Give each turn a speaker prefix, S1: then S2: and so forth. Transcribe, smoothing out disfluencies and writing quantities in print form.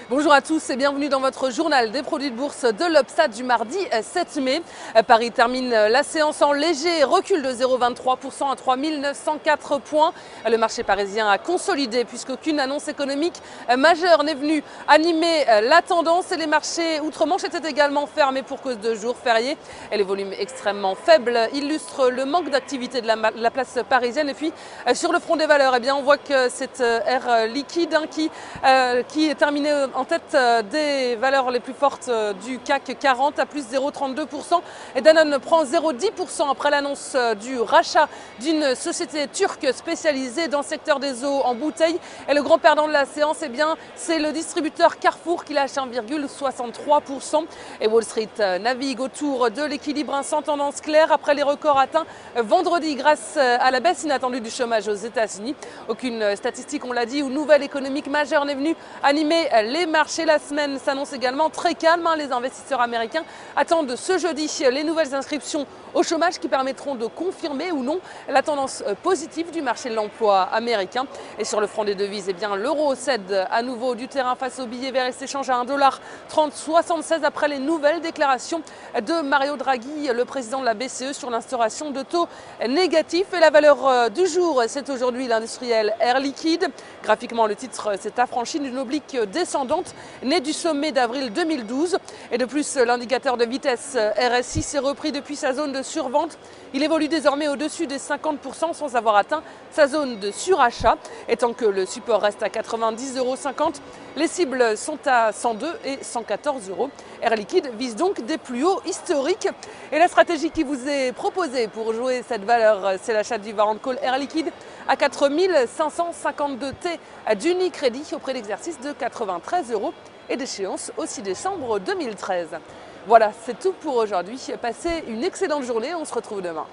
S1: Bonjour à tous et bienvenue dans votre journal des produits de bourse de l'Obstat du mardi 7 mai. Paris termine la séance en léger recul de 0,23% à 3 904 points. Le marché parisien a consolidé puisqu'aucune annonce économique majeure n'est venue animer la tendance et les marchés outre-Manche étaient également fermés pour cause de jours fériés. Et les volumes extrêmement faibles illustrent le manque d'activité de la place parisienne. Et puis sur le front des valeurs, eh bien, on voit que c'est Air Liquide qui est terminé en tête des valeurs les plus fortes du CAC 40 à plus 0,32%. Et Danone prend 0,10% après l'annonce du rachat d'une société turque spécialisée dans le secteur des eaux en bouteille. Et le grand perdant de la séance, eh bien, c'est le distributeur Carrefour qui lâche 1,63%. Et Wall Street navigue autour de l'équilibre sans tendance claire après les records atteints vendredi grâce à la baisse inattendue du chômage aux États-Unis. Aucune statistique, on l'a dit, ou nouvelle économique majeure n'est venue animer les marchés. La semaine s'annonce également très calme. Les investisseurs américains attendent ce jeudi les nouvelles inscriptions au chômage qui permettront de confirmer ou non la tendance positive du marché de l'emploi américain. Et sur le front des devises, eh bien, l'euro cède à nouveau du terrain face au billet vert et s'échange à 1,3076 $ après les nouvelles déclarations de Mario Draghi, le président de la BCE, sur l'instauration de taux négatifs. Et la valeur du jour, c'est aujourd'hui l'industriel Air Liquide. Graphiquement, le titre s'est affranchi d'une oblique descendante née du sommet d'avril 2012. Et de plus, l'indicateur de vitesse RSI s'est repris depuis sa zone de survente. Il évolue désormais au-dessus des 50% sans avoir atteint sa zone de surachat. Et tant que le support reste à 90,50 €, les cibles sont à 102 et 114 €. Air Liquide vise donc des plus hauts historiques. Et la stratégie qui vous est proposée pour jouer cette valeur, c'est l'achat du Warrant Call Air Liquide à 4 552 T d'Unicredit au prix d'exercice de 93 € et d'échéance au 6 décembre 2013. Voilà, c'est tout pour aujourd'hui. Passez une excellente journée, on se retrouve demain.